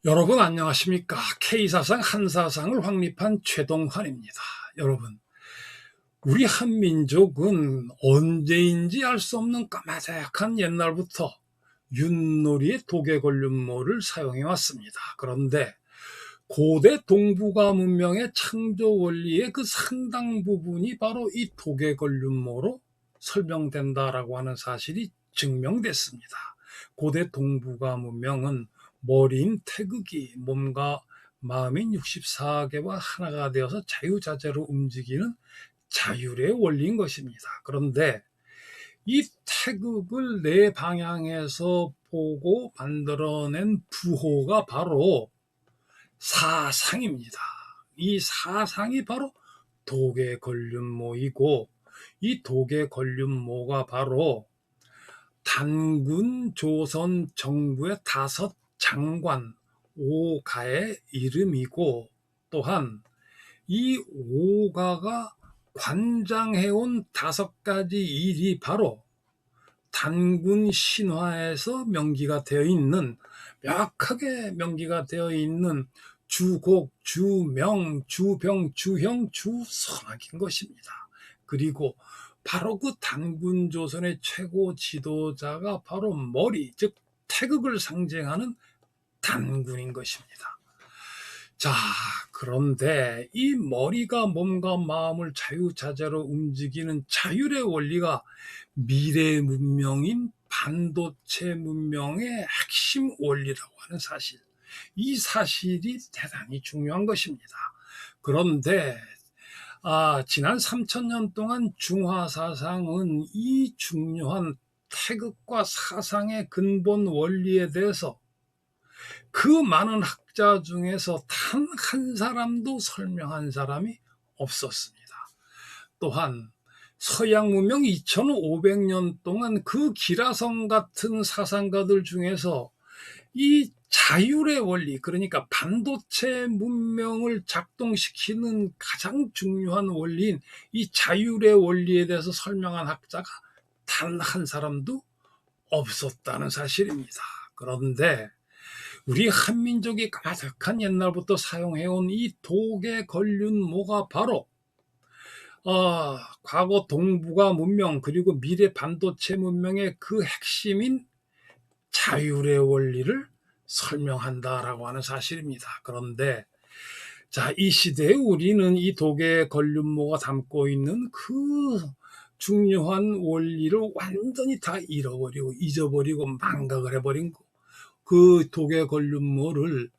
여러분 안녕하십니까? K사상 한사상을 확립한 최동환입니다. 여러분, 우리 한민족은 언제인지 알 수 없는 까마득한 옛날부터 윷놀이의 도개걸륜모를 사용해 왔습니다. 그런데 고대 동북아 문명의 창조 원리의 그 상당 부분이 바로 이 도개걸륜모로 설명된다라고 하는 사실이 증명됐습니다. 고대 동북아 문명은 머리인 태극이 몸과 마음인 64개와 하나가 되어서 자유자재로 움직이는 자율의 원리인 것입니다. 그런데 이 태극을 네 방향에서 보고 만들어낸 부호가 바로 사상입니다. 이 사상이 바로 도개걸륜모이고, 이 도개걸륜모가 바로 단군 조선 정부의 5장관 5가의 이름이고, 또한 이 5가가 관장해온 5가지 일이 바로 단군 신화에서 명기가 되어 있는, 명확하게 명기가 되어 있는 주곡, 주명, 주병, 주형, 주선악인 것입니다. 그리고 바로 그 단군 조선의 최고 지도자가 바로 머리, 즉 태극을 상징하는 단군인 것입니다. 자, 그런데 이 머리가 몸과 마음을 자유자재로 움직이는 자율의 원리가 미래 문명인 반도체 문명의 핵심 원리라고 하는 사실, 이 사실이 대단히 중요한 것입니다. 그런데 지난 3000년 동안 중화사상은 이 중요한 태극과 사상의 근본 원리에 대해서 그 많은 학자 중에서 단 한 사람도 설명한 사람이 없었습니다. 또한 서양 문명 2500년 동안 그 기라성 같은 사상가들 중에서 이 자율의 원리, 그러니까 반도체 문명을 작동시키는 가장 중요한 원리인 이 자율의 원리에 대해서 설명한 학자가 단 한 사람도 없었다는 사실입니다. 그런데 우리 한민족이 가득한 옛날부터 사용해온 이 도개걸륜모가 바로 과거 동북아 문명 그리고 미래 반도체 문명의 그 핵심인 자율의 원리를 설명한다라고 하는 사실입니다. 그런데 이 시대에 우리는 이 도개걸륜모가 담고 있는 그 중요한 원리를 완전히 다 잃어버리고 잊어버리고 망각을 해버린 그 도개걸륜모를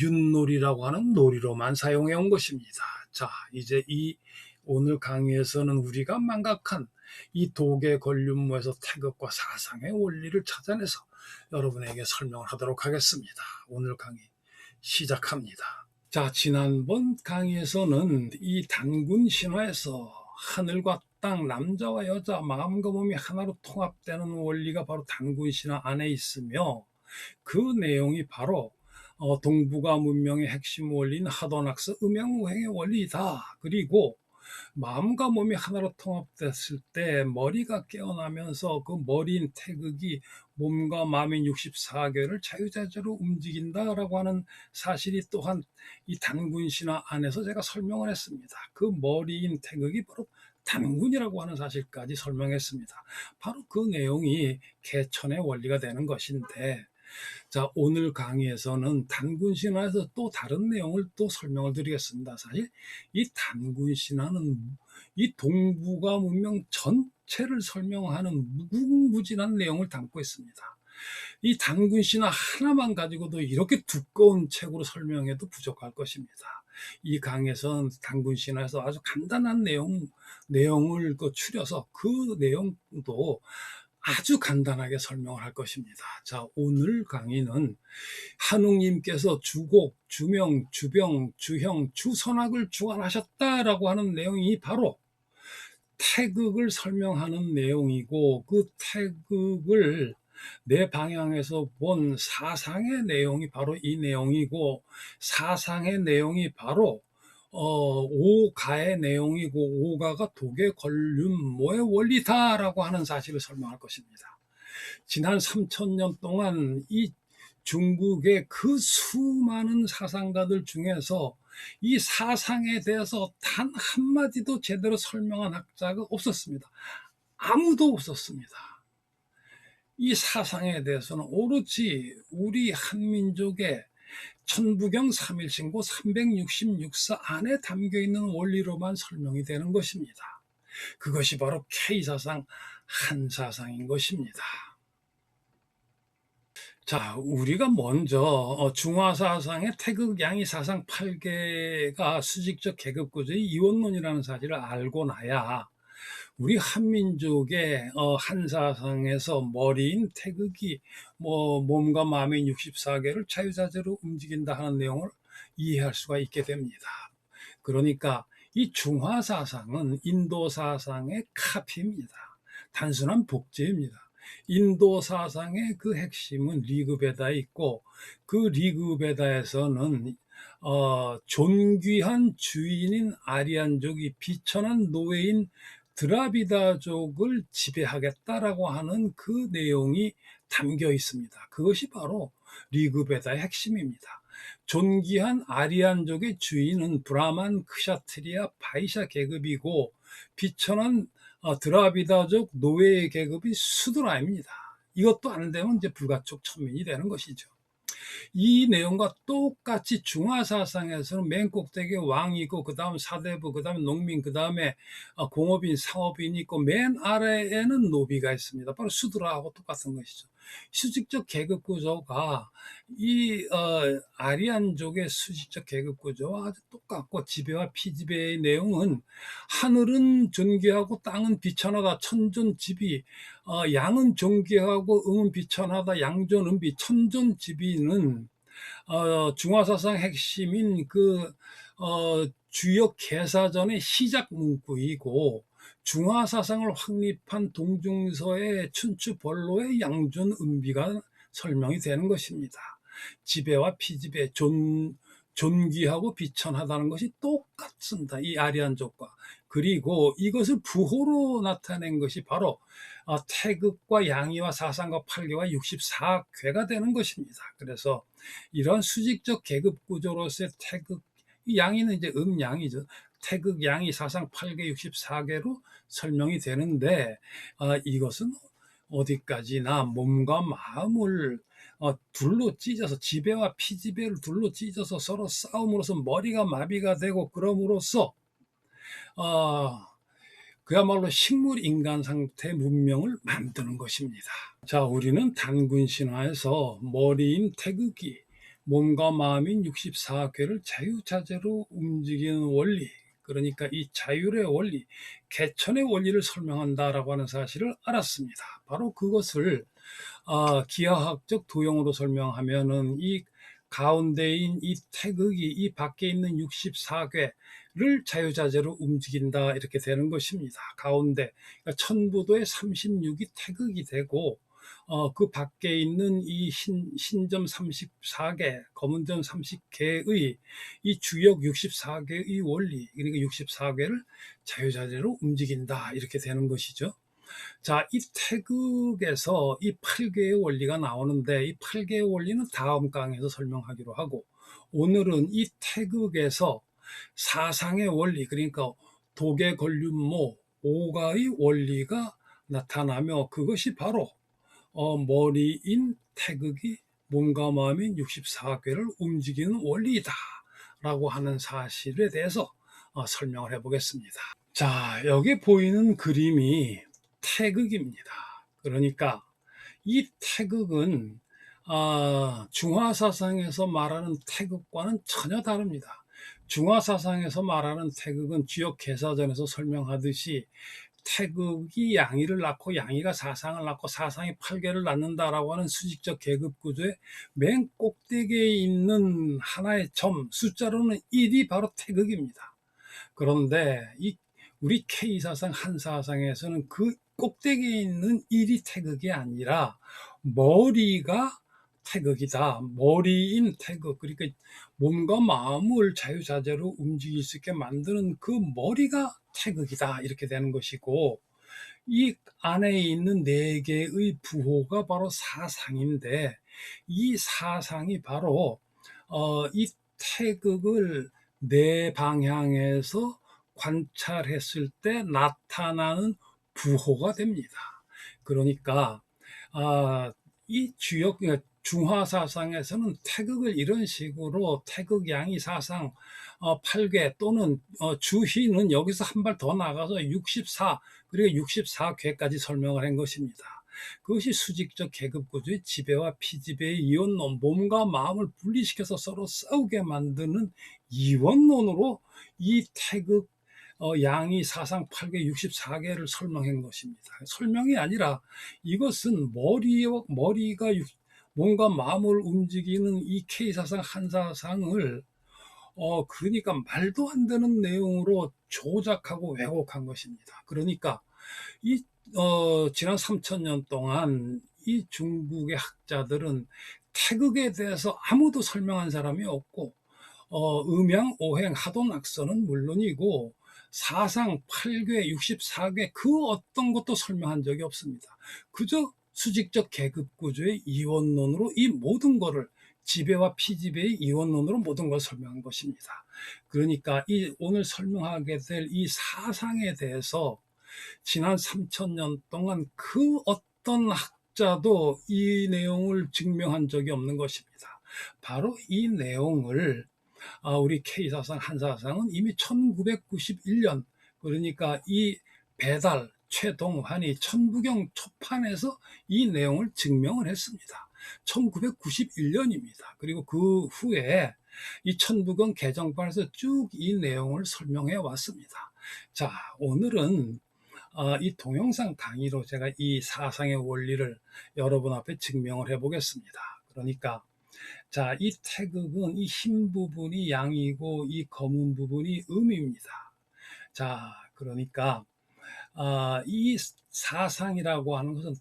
윷놀이라고 하는 놀이로만 사용해 온 것입니다. 자, 이제 이 오늘 강의에서는 우리가 망각한 이 도개걸륜모에서 태극과 사상의 원리를 찾아내서 여러분에게 설명을 하도록 하겠습니다. 오늘 강의 시작합니다. 자, 지난번 강의에서는 이 단군 신화에서 하늘과 땅, 남자와 여자, 마음과 몸이 하나로 통합되는 원리가 바로 단군 신화 안에 있으며, 그 내용이 바로 동북아 문명의 핵심 원리인 하도낙스 음양우행의 원리이다. 그리고 마음과 몸이 하나로 통합됐을 때 머리가 깨어나면서 그 머리인 태극이 몸과 마음인 64개를 자유자재로 움직인다라고 하는 사실이 또한 이 단군 신화 안에서 제가 설명을 했습니다. 그 머리인 태극이 바로 단군이라고 하는 사실까지 설명했습니다. 바로 그 내용이 개천의 원리가 되는 것인데, 자, 오늘 강의에서는 단군 신화에서 또 다른 내용을 또 설명을 드리겠습니다. 사실 이 단군 신화는 이 동북아 문명 전체를 설명하는 무궁무진한 내용을 담고 있습니다. 이 단군 신화 하나만 가지고도 이렇게 두꺼운 책으로 설명해도 부족할 것입니다. 이 강의에서는 단군 신화에서 아주 간단한 내용을 추려서 그 내용도 아주 간단하게 설명을 할 것입니다. 자, 오늘 강의는 한웅님께서 주곡, 주명, 주병, 주형, 주선악을 주관하셨다라고 하는 내용이 바로 태극을 설명하는 내용이고, 그 태극을 네 방향에서 본 사상의 내용이 바로 이 내용이고, 사상의 내용이 바로 5가의 내용이고, 5가가 도개걸륜모의 원리다라고 하는 사실을 설명할 것입니다. 지난 3000년 동안 이 중국의 그 수많은 사상가들 중에서 이 사상에 대해서 단 한마디도 제대로 설명한 학자가 없었습니다. 아무도 없었습니다. 이 사상에 대해서는 오로지 우리 한민족의 천부경 3일신고 366사 안에 담겨 있는 원리로만 설명이 되는 것입니다. 그것이 바로 K사상, 한사상인 것입니다. 자, 우리가 먼저 중화사상의 태극, 양이, 사상 8개가 수직적 계급구조의 이원론이라는 사실을 알고 나야 우리 한민족의 한사상에서 머리인 태극이 몸과 마음의 64개를 자유자재로 움직인다 하는 내용을 이해할 수가 있게 됩니다. 그러니까 이 중화사상은 인도사상의 카피입니다. 단순한 복제입니다. 인도 사상의 그 핵심은 리그베다에 있고, 그 리그베다에서는 존귀한 주인인 아리안족이 비천한 노예인 드라비다족을 지배하겠다라고 하는 그 내용이 담겨 있습니다. 그것이 바로 리그베다의 핵심입니다. 존귀한 아리안족의 주인은 브라만, 크샤트리아, 바이샤 계급이고, 비천한 드라비다족 노예 계급이 수드라입니다. 이것도 안 되면 이제 불가촉 천민이 되는 것이죠. 이 내용과 똑같이 중화사상에서는 맨 꼭대기에 왕이 있고, 그 다음 사대부, 그 다음에 농민, 그 다음에 공업인, 상업인이 있고, 맨 아래에는 노비가 있습니다. 바로 수드라하고 똑같은 것이죠. 수직적 계급 구조가 이 아리안족의 수직적 계급 구조와 아주 똑같고, 지배와 피지배의 내용은 하늘은 존귀하고 땅은 비천하다, 천존지비, 양은 존귀하고 음은 비천하다, 양존음비, 천존지비는 중화사상 핵심인 그 주역 개사전의 시작 문구이고, 중화사상을 확립한 동중서의 춘추벌로의 양존음비가 설명이 되는 것입니다. 지배와 피지배, 존귀하고 비천하다는 것이 똑같습니다. 이 아리안족과. 그리고 이것을 부호로 나타낸 것이 바로 태극과 양이와 사상과 팔계와 64궤가 되는 것입니다. 그래서 이런 수직적 계급 구조로서의 태극, 양이는 이제 음양이죠. 태극, 양이, 사상, 팔계, 64개로 설명이 되는데, 이것은 어디까지나 몸과 마음을 둘로 찢어서, 지배와 피지배를 둘로 찢어서 서로 싸움으로써 머리가 마비가 되고, 그럼으로써 그야말로 식물 인간 상태 문명을 만드는 것입니다. 자, 우리는 단군 신화에서 머리인 태극이 몸과 마음인 64궤를 자유자재로 움직이는 원리, 그러니까 이 자율의 원리, 개천의 원리를 설명한다라고 하는 사실을 알았습니다. 바로 그것을 기하학적 도형으로 설명하면은 이 가운데인 이 태극이 이 밖에 있는 64궤를 자유자재로 움직인다, 이렇게 되는 것입니다. 가운데 그러니까 천부도의 36이 태극이 되고, 그 밖에 있는 이 흰점 34개, 검은점 30개의 이 주역 64개의 원리, 그러니까 64개를 자유자재로 움직인다, 이렇게 되는 것이죠. 자, 이 태극에서 이 8개의 원리가 나오는데, 이 8개의 원리는 다음 강에서 설명하기로 하고, 오늘은 이 태극에서 사상의 원리, 그러니까 독의 걸륜모, 오가의 원리가 나타나며, 그것이 바로 머리인 태극이 몸과 마음인 64궤를 움직이는 원리이다 라고 하는 사실에 대해서 설명을 해보겠습니다. 자, 여기 보이는 그림이 태극입니다. 그러니까 이 태극은 중화사상에서 말하는 태극과는 전혀 다릅니다. 중화사상에서 말하는 태극은 주역 개사전에서 설명하듯이 태극이 양이를 낳고 양이가 사상을 낳고 사상이 8개를 낳는다라고 하는 수직적 계급 구조의 맨 꼭대기에 있는 하나의 점, 숫자로는 1이 바로 태극입니다. 그런데 이 우리 K사상, 한사상에서는 그 꼭대기에 있는 1이 태극이 아니라 머리가 태극이다. 머리인 태극, 그러니까 몸과 마음을 자유자재로 움직일 수 있게 만드는 그 머리가 태극이다, 이렇게 되는 것이고, 이 안에 있는 4개의 부호가 바로 사상인데, 이 사상이 바로 이 태극을 내 방향에서 관찰했을 때 나타나는 부호가 됩니다. 그러니까 이 주역 중화 사상에서는 태극을 이런 식으로 태극 양이 사상 8궤 또는 주희는 여기서 한 발 더 나가서 64 그리고 64궤까지 설명을 한 것입니다. 그것이 수직적 계급 구조의 지배와 피지배의 이원론, 몸과 마음을 분리시켜서 서로 싸우게 만드는 이원론으로 이 태극 양이 사상 8개, 64개를 설명한 것입니다. 설명이 아니라 이것은 머리가 몸과 마음을 움직이는 이 K사상, 한사상을 그러니까 말도 안 되는 내용으로 조작하고 왜곡한 것입니다. 그러니까 이 지난 3,000년 동안 이 중국의 학자들은 태극에 대해서 아무도 설명한 사람이 없고 음양, 오행, 하도낙서는 물론이고 사상, 8궤, 64궤 그 어떤 것도 설명한 적이 없습니다. 그저 수직적 계급 구조의 이원론으로 이 모든 것을 지배와 피지배의 이원론으로 모든 걸 설명한 것입니다. 그러니까 이 오늘 설명하게 될 이 사상에 대해서 지난 3,000년 동안 그 어떤 학자도 이 내용을 증명한 적이 없는 것입니다. 바로 이 내용을 우리 K사상, 한사상은 이미 1991년 그러니까 이 배달 최동환이 천부경 초판에서 이 내용을 증명을 했습니다. 1991년입니다. 그리고 그 후에 이 천부경 개정판에서 쭉 이 내용을 설명해 왔습니다. 자, 오늘은 이 동영상 강의로 제가 이 사상의 원리를 여러분 앞에 증명을 해 보겠습니다. 그러니까 자, 이 태극은 이 흰 부분이 양이고 이 검은 부분이 음입니다. 자, 그러니까 이 사상이라고 하는 것은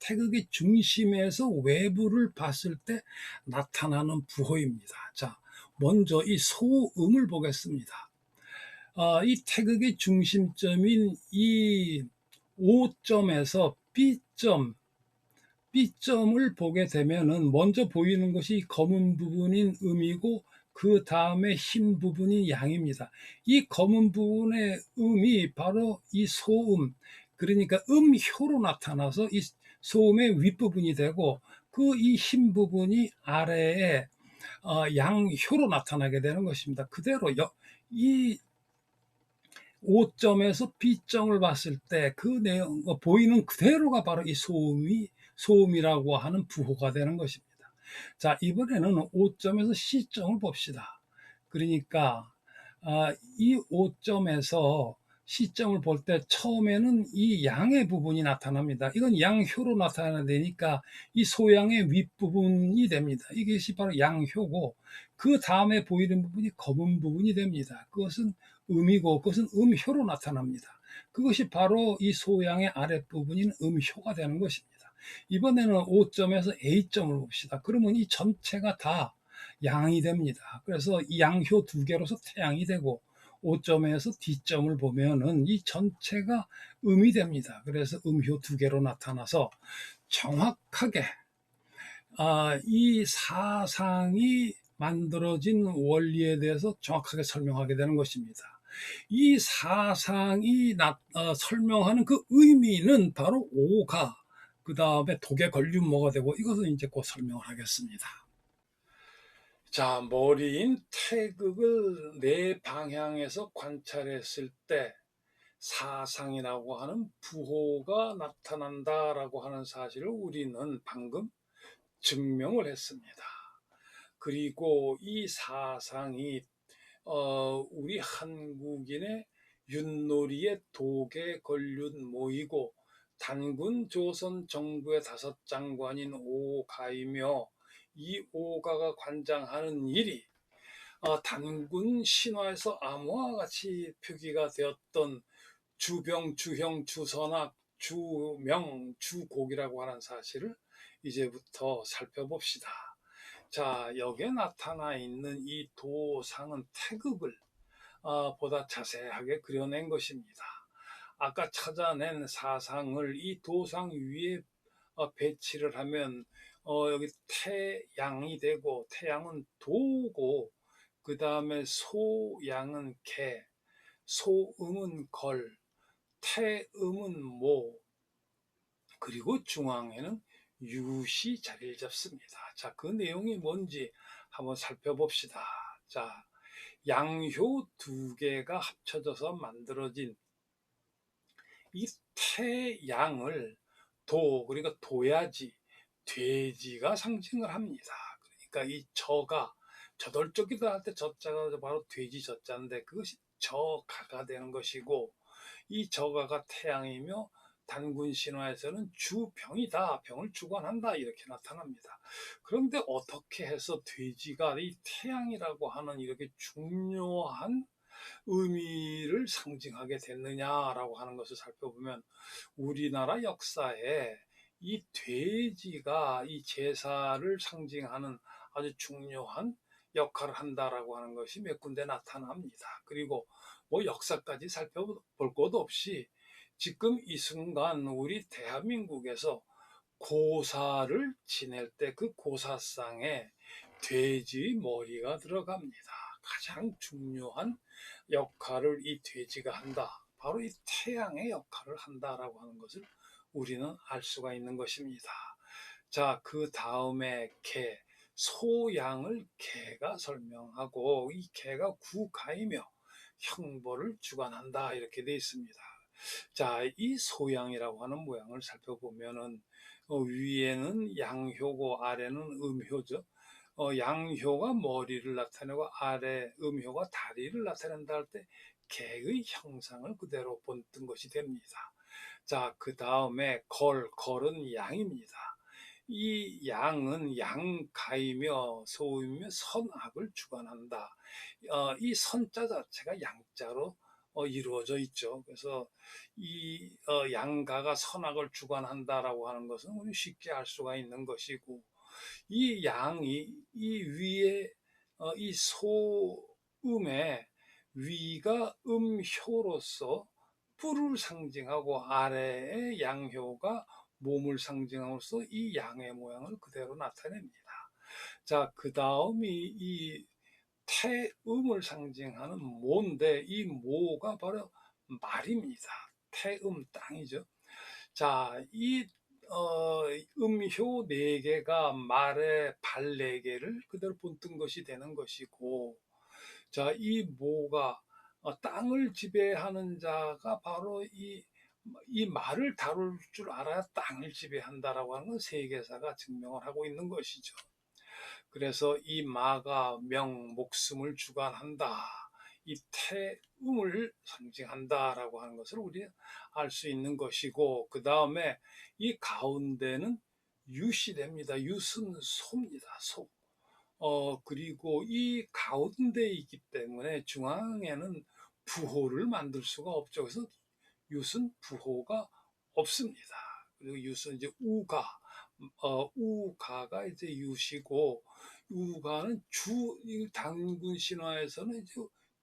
태극의 중심에서 외부를 봤을 때 나타나는 부호입니다. 자, 먼저 이 소음을 보겠습니다. 이 태극의 중심점인 이 O점에서 B점을 보게 되면은 먼저 보이는 것이 검은 부분인 음이고 그 다음에 흰 부분이 양입니다. 이 검은 부분의 음이 바로 이 소음, 그러니까 음효로 나타나서 이 소음의 윗부분이 되고 그 이 흰 부분이 아래에 양효로 나타나게 되는 것입니다. 그대로 이 O점에서 B점을 봤을 때 그 내용 보이는 그대로가 바로 이 소음이라고 하는 부호가 되는 것입니다. 자, 이번에는 O점에서 C점을 봅시다. 그러니까 이 O점에서 C점을 볼 때 처음에는 이 양의 부분이 나타납니다. 이건 양효로 나타나니까 이 소양의 윗부분이 됩니다. 이것이 바로 양효고 그 다음에 보이는 부분이 검은 부분이 됩니다. 그것은 음이고 그것은 음효로 나타납니다. 그것이 바로 이 소양의 아랫부분인 음효가 되는 것입니다. 이번에는 O점에서 A점을 봅시다. 그러면 이 전체가 다 양이 됩니다. 그래서 이 양효 두 개로서 태양이 되고 O점에서 D점을 보면은 이 전체가 음이 됩니다. 그래서 음효 두 개로 나타나서 정확하게 이 사상이 만들어진 원리에 대해서 정확하게 설명하게 되는 것입니다. 이 사상이 설명하는 그 의미는 바로 오가 그 다음에 독에 걸리면 뭐가 되고 이것은 이제 곧 설명을 하겠습니다. 자, 머리인 태극을 내 방향에서 관찰했을 때 사상이라고 하는 부호가 나타난다라고 하는 사실을 우리는 방금 증명을 했습니다. 그리고 이 사상이 우리 한국인의 윷놀이의 독에 걸륜 모이고 단군 조선 정부의 5장관인 오가이며 이 오가가 관장하는 일이 단군 신화에서 암호와 같이 표기가 되었던 주병, 주형, 주선악, 주명, 주곡이라고 하는 사실을 이제부터 살펴봅시다. 자, 여기에 나타나 있는 이 도상은 태극을 보다 자세하게 그려낸 것입니다. 아까 찾아낸 사상을 이 도상 위에 배치를 하면 여기 태양이 되고, 태양은 도고, 그 다음에 소양은 개, 소음은 걸, 태음은 모, 그리고 중앙에는 유시 자리를 잡습니다. 자, 그 내용이 뭔지 한번 살펴봅시다. 자, 양효 두 개가 합쳐져서 만들어진 이 태양을 그러니까 도야지, 돼지가 상징을 합니다. 그러니까 이 저가, 저돌적이다 할 때 저자가 바로 돼지 저자인데, 그것이 저가가 되는 것이고, 이 저가가 태양이며, 단군 신화에서는 주병이다, 병을 주관한다, 이렇게 나타납니다. 그런데 어떻게 해서 돼지가 이 태양이라고 하는 이렇게 중요한 의미를 상징하게 됐느냐라고 하는 것을 살펴보면, 우리나라 역사에 이 돼지가 이 제사를 상징하는 아주 중요한 역할을 한다라고 하는 것이 몇 군데 나타납니다. 그리고 뭐 역사까지 살펴볼 것도 없이 지금 이 순간 우리 대한민국에서 고사를 지낼 때 그 고사상에 돼지 머리가 들어갑니다. 가장 중요한 역할을 이 돼지가 한다. 바로 이 태양의 역할을 한다라고 하는 것을 우리는 알 수가 있는 것입니다. 자, 그 다음에 개, 소양을 개가 설명하고, 이 개가 구가이며 형벌을 주관한다, 이렇게 되어 있습니다. 자, 이 소양이라고 하는 모양을 살펴보면은 위에는 양효고 아래는 음효죠. 양효가 머리를 나타내고 아래 음효가 다리를 나타낸다 할 때 개의 형상을 그대로 본뜬 것이 됩니다. 자, 그 다음에 걸은 양입니다. 이 양은 양가이며 소이며 선악을 주관한다. 이 선자 자체가 양자로 이루어져 있죠. 그래서 이 양가가 선악을 주관한다라고 하는 것은 우리 쉽게 알 수가 있는 것이고, 이 양이 이 위에 이 소음의 위가 음효로서 뿔을 상징하고, 아래의 양효가 몸을 상징함으로써 이 양의 모양을 그대로 나타냅니다. 자, 그 다음이 이 태음을 상징하는 모인데, 이 모가 바로 말입니다. 태음, 땅이죠. 자, 이 음효 네 개가 말의 발 네 개를 그대로 본뜬 것이 되는 것이고, 자, 이 모가 땅을 지배하는 자가 바로 이 말을 다룰 줄 알아야 땅을 지배한다라고 하는 건 세계사가 증명을 하고 있는 것이죠. 그래서 이 마가 목숨을 주관한다, 이 태음을 상징한다라고 하는 것을 우리 알 수 있는 것이고, 그 다음에 이 가운데는 유시 됩니다. 유는 소입니다. 소. 그리고 이 가운데에 있기 때문에 중앙에는 부호를 만들 수가 없죠. 그래서 유은 부호가 없습니다. 그리고 유은 이제 우가가 이제 유시고, 우가는 단군 신화에서는 이제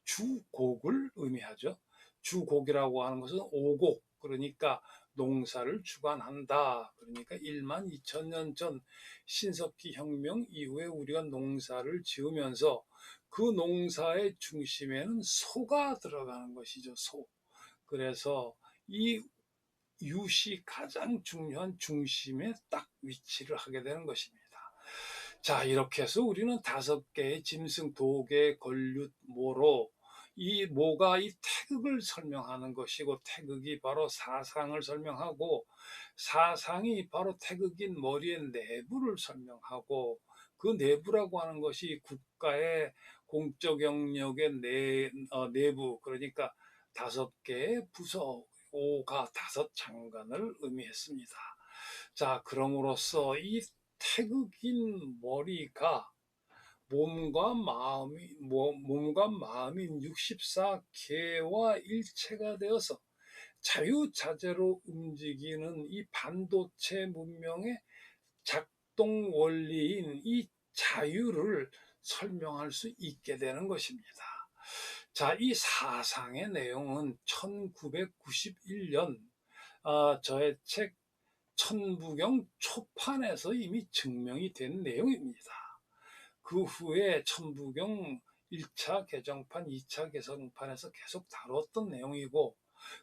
주곡을 의미하죠. 주곡이라고 하는 것은 오곡, 그러니까 농사를 주관한다. 그러니까 1만 2천 년 전 신석기 혁명 이후에 우리가 농사를 지으면서 그 농사의 중심에는 소가 들어가는 것이죠. 소. 그래서 이 유시 가장 중요한 중심에 딱 위치를 하게 되는 것입니다. 자, 이렇게 해서 우리는 5개의 짐승, 도개, 걸류, 모로, 이 모가 이 태극을 설명하는 것이고, 태극이 바로 사상을 설명하고, 사상이 바로 태극인 머리의 내부를 설명하고, 그 내부라고 하는 것이 국가의 공적 영역의 내부, 그러니까 5개의 부서, 오가 5장관을 의미했습니다. 자, 그럼으로써 이 태극인 머리가 몸과 마음인 64개와 일체가 되어서 자유자재로 움직이는 이 반도체 문명의 작동 원리인 이 자유를 설명할 수 있게 되는 것입니다. 자, 이 사상의 내용은 1991년 저의 책 천부경 초판에서 이미 증명이 된 내용입니다. 그 후에 천부경 1차 개정판, 2차 개정판에서 계속 다뤘던 내용이고,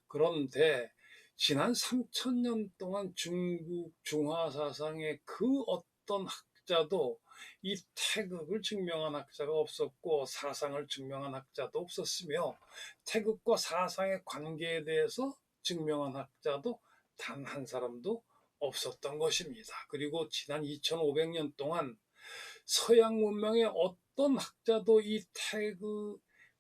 그런데 지난 3000년 동안 중국 중화 사상의 그 어떤 학자도 이 태극을 증명한 학자가 없었고 사상을 증명한 학자도 없었으며, 태극과 사상의 관계에 대해서 증명한 학자도 단 한 사람도 없었던 것입니다. 그리고 지난 2500년 동안 서양 문명의 어떤 학자도 이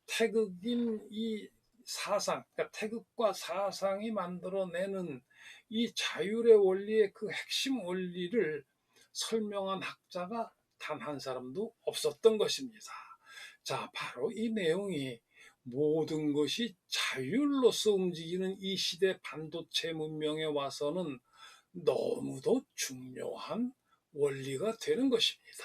태극인 이 사상, 그러니까 태극과 사상이 만들어내는 이 자율의 원리의 그 핵심 원리를 설명한 학자가 단 한 사람도 없었던 것입니다. 자, 바로 이 내용이 모든 것이 자율로서 움직이는 이 시대 반도체 문명에 와서는 너무도 중요한 원리가 되는 것입니다.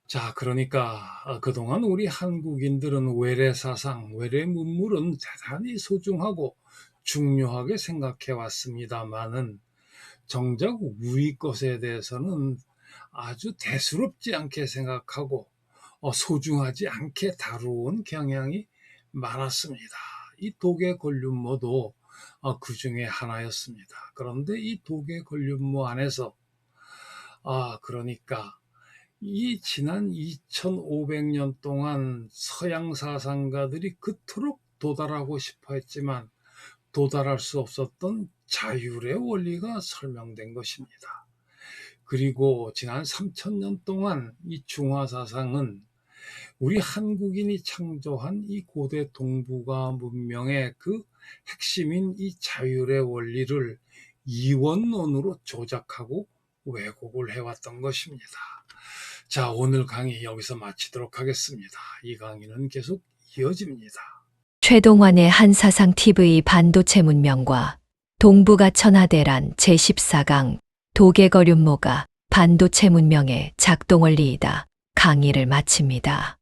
자, 그러니까 그동안 우리 한국인들은 외래 사상, 외래 문물은 대단히 소중하고 중요하게 생각해 왔습니다만은 정작 우리 것에 대해서는 아주 대수롭지 않게 생각하고 소중하지 않게 다루온 경향이 많았습니다. 이 독일 권륜모도 그 중에 하나였습니다. 그런데 이 독일 권륜모 안에서 그러니까 이 지난 2500년 동안 서양 사상가들이 그토록 도달하고 싶어 했지만 도달할 수 없었던 자율의 원리가 설명된 것입니다. 그리고 지난 3000년 동안 이 중화 사상은 우리 한국인이 창조한 이 고대 동북아 문명의 그 핵심인 이 자율의 원리를 이원론으로 조작하고 왜곡을 해왔던 것입니다. 자, 오늘 강의 여기서 마치도록 하겠습니다. 이 강의는 계속 이어집니다. 최동환의 한사상 TV 반도체 문명과 동북아 천하대란 제14강 도계거륜모가 반도체 문명의 작동원리이다 강의를 마칩니다.